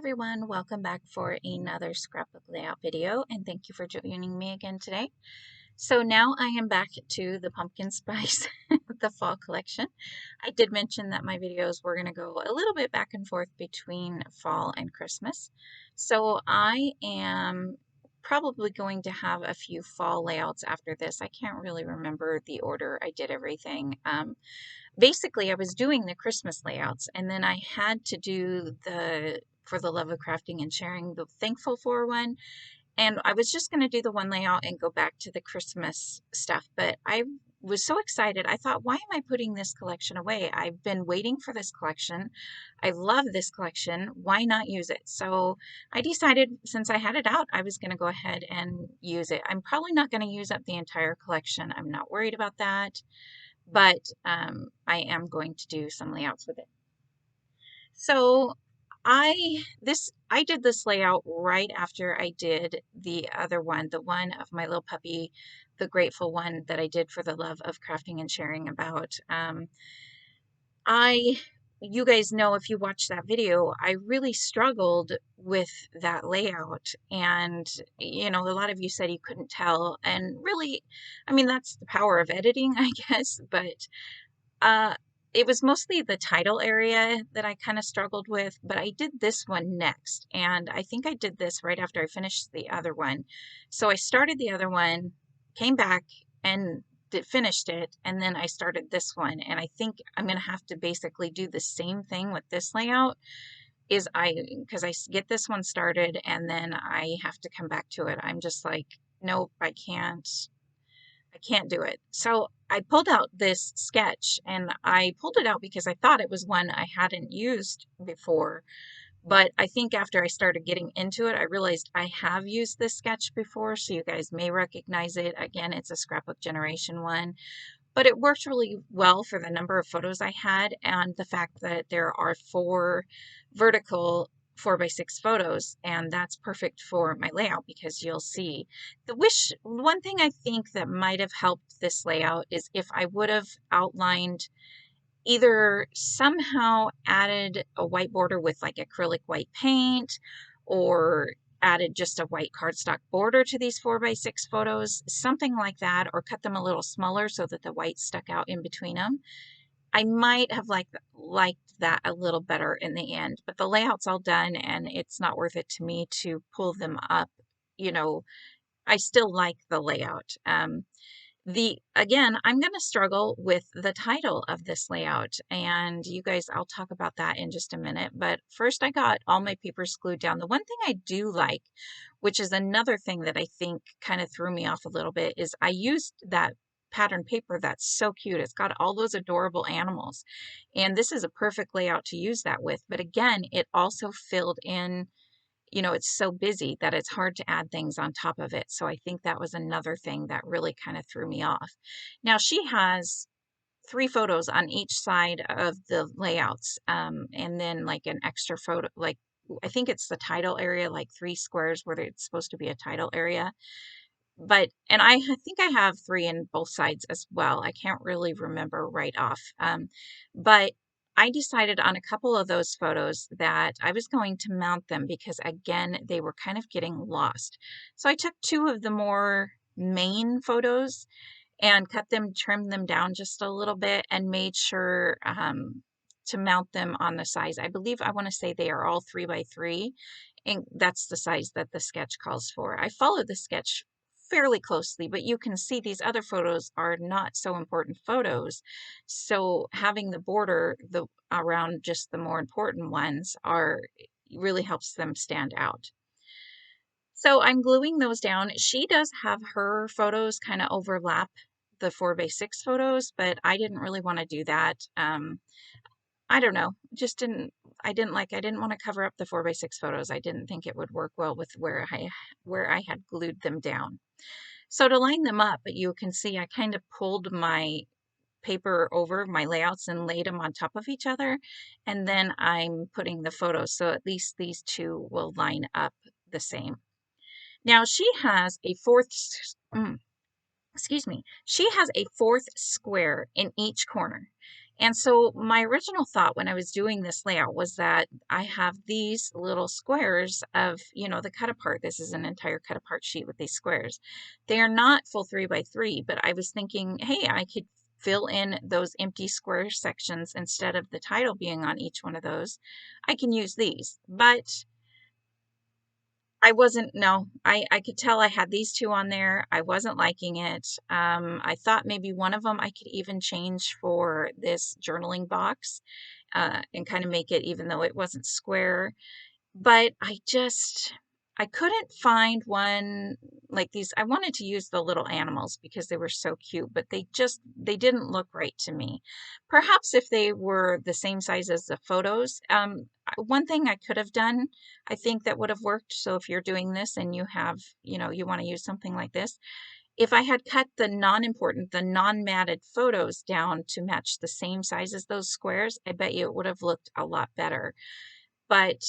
everyone, welcome back for another scrapbook layout video, and thank you for joining me again today. So now I am back to the pumpkin spice, the fall collection. I did mention that my videos were going to go a little bit back and forth between fall and Christmas. So I am probably going to have a few fall layouts after this. I can't really remember the order I did everything. Basically, I was doing the Christmas layouts, and then I had to do the For the Love of Crafting and Sharing, the Thankful For one. And I was just going to do the one layout and go back to the Christmas stuff. But I was so excited. I thought, why am I putting this collection away? I've been waiting for this collection. I love this collection. Why not use it? So I decided, since I had it out, I was going to go ahead and use it. I'm probably not going to use up the entire collection. I'm not worried about that. But I am going to do some layouts with it. So I did this layout right after I did the other one, the one of my little puppy, the grateful one that I did for the love of crafting and sharing about. You guys know, if you watch that video, I really struggled with that layout, and a lot of you said you couldn't tell, and really, I mean, that's the power of editing, I guess, but uh, it was mostly the title area that I kind of struggled with, but I did this one next, and I think I did this right after I finished the other one. So I started the other one, came back, and finished it, and then I started this one, and I think I'm going to have to basically do the same thing with this layout, because I get this one started, and then I have to come back to it. I'm just like, nope, I can't do it. So I pulled out this sketch, and I pulled it out because I thought it was one I hadn't used before. But I think after I started getting into it, I realized I have used this sketch before, so you guys may recognize it. Again, it's a Scrapbook Generation one, but it worked really well for the number of photos I had and the fact that there are 4 vertical 4x6 photos, and that's perfect for my layout because you'll see one thing I think that might have helped this layout is if I would have outlined, either somehow added a white border with like acrylic white paint, or added just a white cardstock border to these 4x6 photos, something like that, or cut them a little smaller so that the white stuck out in between them. I might have liked that a little better in the end, but the layout's all done, and it's not worth it to me to pull them up. I still like the layout. Again, I'm going to struggle with the title of this layout, and you guys, I'll talk about that in just a minute. But first, I got all my papers glued down. The one thing I do like, which is another thing that I think kind of threw me off a little bit, is I used that pattern paper that's so cute. It's got all those adorable animals, and this is a perfect layout to use that with. But again, it also filled in, it's so busy that it's hard to add things on top of it. So I think that was another thing that really kind of threw me off. Now she has 3 photos on each side of the layouts, and then like an extra photo, like I think it's the title area, like 3 squares where it's supposed to be a title area. And I think I have 3 in both sides as well. I can't really remember right off. But I decided on a couple of those photos that I was going to mount them because, again, they were kind of getting lost. So I took 2 of the more main photos and cut them, trimmed them down just a little bit, and made sure to mount them on the size. I believe, I want to say they are all 3x3, and that's the size that the sketch calls for. I followed the sketch fairly closely, but you can see these other photos are not so important photos. So having the border around just the more important ones really helps them stand out. So I'm gluing those down. She does have her photos kind of overlap the 4x6 photos, but I didn't really want to do that. I don't know, I didn't want to cover up the 4x6 photos. I didn't think it would work well with where I had glued them down. So to line them up, you can see I kind of pulled my paper over my layouts and laid them on top of each other, and then I'm putting the photos, so at least these 2 will line up the same. Now she has a she has a 4th square in each corner. And so my original thought when I was doing this layout was that I have these little squares of, the cut apart. This is an entire cut apart sheet with these squares. They are not full 3x3, but I was thinking, hey, I could fill in those empty square sections instead of the title being on each one of those. I can use these, but I wasn't, no, I could tell I had these two on there. I wasn't liking it. I thought maybe one of them I could even change for this journaling box and kind of make it, even though it wasn't square. But I couldn't find one like these. I wanted to use the little animals because they were so cute, but they didn't look right to me. Perhaps if they were the same size as the photos. One thing I could have done, I think that would have worked. So if you're doing this and you have, you want to use something like this, if I had cut the non-important, the non-matted photos down to match the same size as those squares, I bet you it would have looked a lot better. But,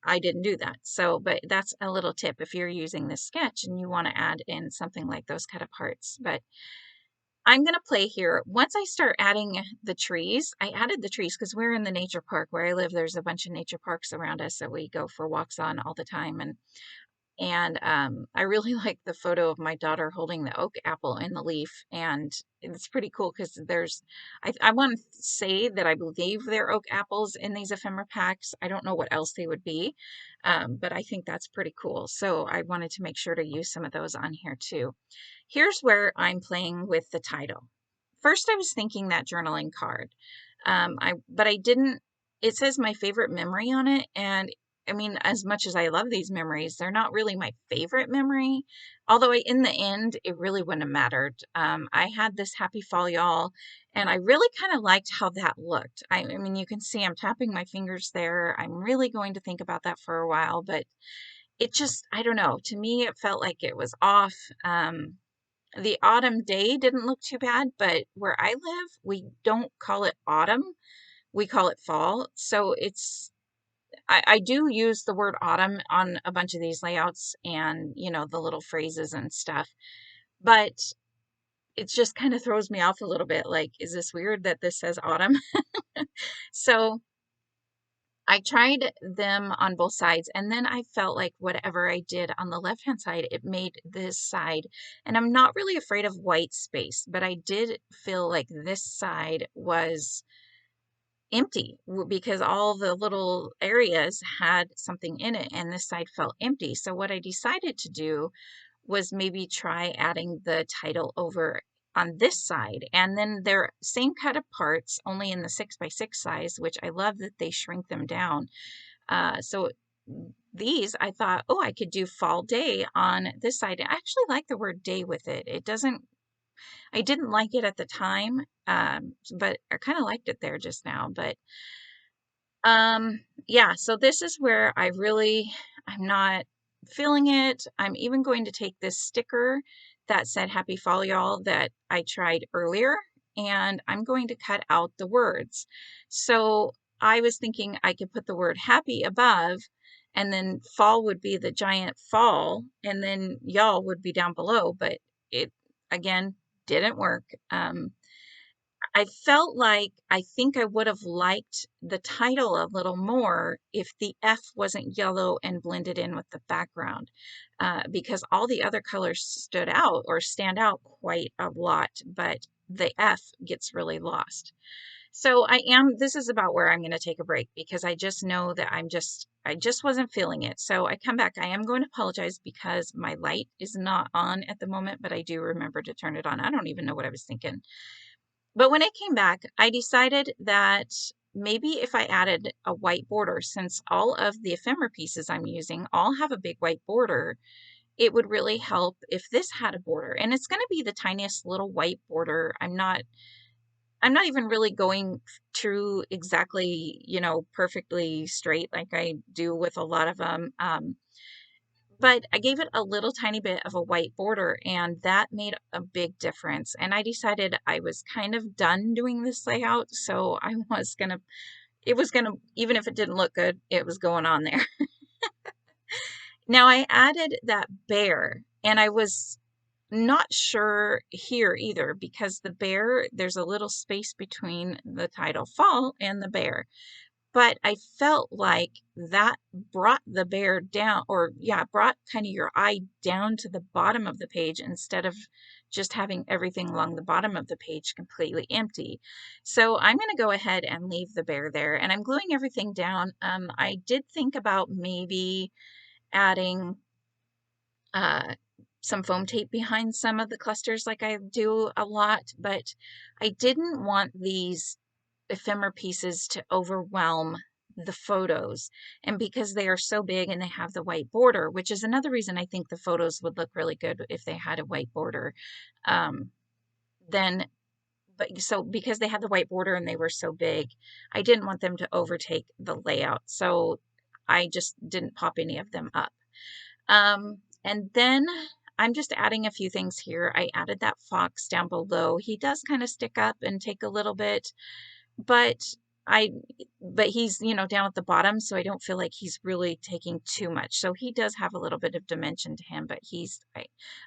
I didn't do that. So, but that's a little tip if you're using this sketch and you want to add in something like those cut aparts. But I'm going to play here. Once I start adding the trees, I added the trees because we're in the nature park where I live. There's a bunch of nature parks around us that we go for walks on all the time. And I really like the photo of my daughter holding the oak apple in the leaf. And it's pretty cool because I want to say that I believe there are oak apples in these ephemera packs. I don't know what else they would be, but I think that's pretty cool. So I wanted to make sure to use some of those on here too. Here's where I'm playing with the title. First, I was thinking that journaling card. But I didn't, it says my favorite memory on it. And I mean, as much as I love these memories, they're not really my favorite memory. Although in the end, it really wouldn't have mattered. I had this happy fall, y'all, and I really kind of liked how that looked. I mean, you can see I'm tapping my fingers there. I'm really going to think about that for a while, but it just, I don't know. To me, it felt like it was off. The autumn day didn't look too bad, but where I live, we don't call it autumn. We call it fall. So I do use the word autumn on a bunch of these layouts and, the little phrases and stuff, but it just kind of throws me off a little bit. Like, is this weird that this says autumn? So I tried them on both sides, and then I felt like whatever I did on the left-hand side, it made this side, and I'm not really afraid of white space, but I did feel like this side was empty because all the little areas had something in it and this side felt empty. So what I decided to do was maybe try adding the title over on this side, and then they're same cut of parts, only in the 6x6 size, which I love that they shrink them down. So these I thought, oh, I could do fall day on this side. I actually like the word day with it. I didn't like it at the time, but I kind of liked it there just now. But yeah, so this is where I'm not feeling it. I'm even going to take this sticker that said Happy Fall Y'all that I tried earlier, and I'm going to cut out the words. So I was thinking I could put the word happy above, and then fall would be the giant fall, and then y'all would be down below, but it, again, didn't work. I felt like I think I would have liked the title a little more if the F wasn't yellow and blended in with the background, because all the other colors stood out or stand out quite a lot, but the F gets really lost. So this is about where I'm going to take a break because I just know that I just wasn't feeling it. So I come back. I am going to apologize because my light is not on at the moment, but I do remember to turn it on. I don't even know what I was thinking. But when I came back, I decided that maybe if I added a white border, since all of the ephemera pieces I'm using all have a big white border, it would really help if this had a border. And it's going to be the tiniest little white border. I'm not even really going through exactly, perfectly straight like I do with a lot of them. But I gave it a little tiny bit of a white border, and that made a big difference. And I decided I was kind of done doing this layout, so it was gonna, even if it didn't look good, it was going on there. Now I added that bear, and I was not sure here either, because the bear, there's a little space between the title Fall and the bear. But I felt like that brought the bear down, or yeah, brought kind of your eye down to the bottom of the page instead of just having everything along the bottom of the page completely empty. So I'm going to go ahead and leave the bear there, and I'm gluing everything down. I did think about maybe adding some foam tape behind some of the clusters like I do a lot, but I didn't want these ephemera pieces to overwhelm the photos. And because they are so big and they have the white border, which is another reason I think the photos would look really good if they had a white border, um, then, but so because they had the white border and they were so big, I didn't want them to overtake the layout. So I just didn't pop any of them up. And then I'm just adding a few things here. I added that fox down below. He does kind of stick up and take a little bit, but but he's, you know, down at the bottom, so I don't feel like he's really taking too much. So he does have a little bit of dimension to him, but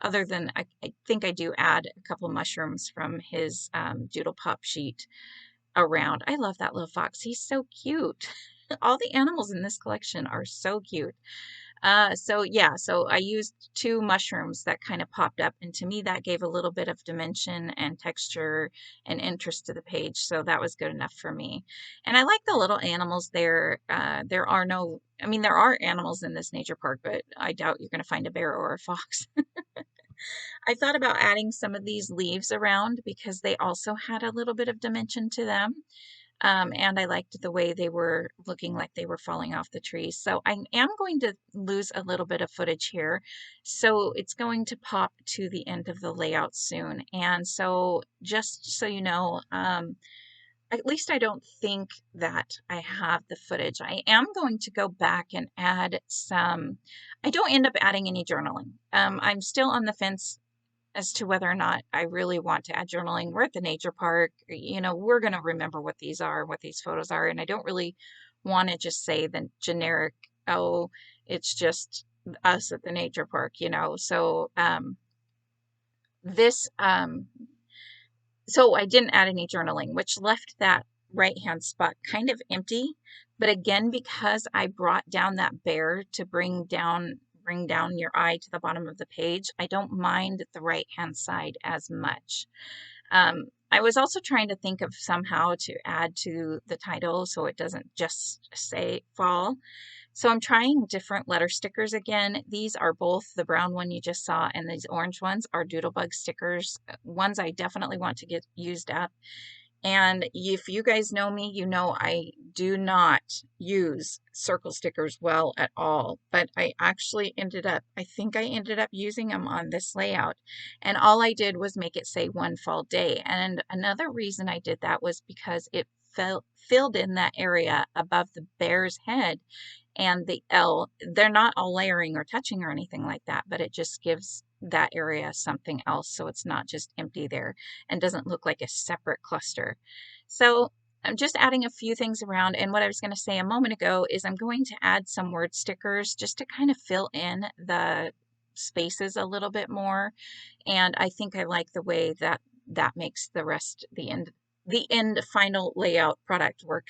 other than, I think I do add a couple mushrooms from his Doodle Pop sheet around. I love that little fox. He's so cute. All the animals in this collection are so cute. So yeah, so I used 2 mushrooms that kind of popped up, and to me that gave a little bit of dimension and texture and interest to the page, so that was good enough for me. And I like the little animals there. There are no, I mean, there are animals in this nature park, but I doubt you're going to find a bear or a fox. I thought about adding some of these leaves around because they also had a little bit of dimension to them. And I liked the way they were looking like they were falling off the trees. So I am going to lose a little bit of footage here. So it's going to pop to the end of the layout soon. And so just so you know, at least I don't think that I have the footage. I am going to go back and add some, I don't end up adding any journaling. I'm still on the fence as to whether or not I really want to add journaling. We're at the nature park, you know, we're going to remember what these are, what these photos are, and I don't really want to just say the generic, oh, it's just us at the nature park, you know. So this so I didn't add any journaling, which left that right hand spot kind of empty. But again, because I brought down that bear to bring down your eye to the bottom of the page, I don't mind the right hand side as much. I was also trying to think of somehow to add to the title so it doesn't just say fall. So I'm trying different letter stickers again. These are both the brown one you just saw and these orange ones are Doodlebug stickers, ones I definitely want to get used up. And if you guys know me, you know I do not use circle stickers well at all, but I actually I think I ended up using them on this layout. And all I did was make it say one fall day. And another reason I did that was because it filled in that area above the bear's head and the L. They're not all layering or touching or anything like that, but it just gives that area something else so it's not just empty there and doesn't look like a separate cluster. So I'm just adding a few things around, and what I was going to say a moment ago is I'm going to add some word stickers just to kind of fill in the spaces a little bit more, and I think I like the way that that makes the rest, the end final layout product work.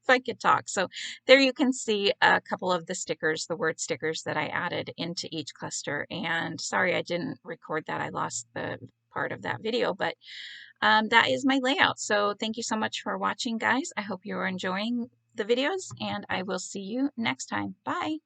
If I could talk. So there you can see a couple of the stickers, the word stickers that I added into each cluster. And sorry, I didn't record that. I lost the part of that video, but that is my layout. So thank you so much for watching, guys. I hope you're enjoying the videos, and I will see you next time. Bye.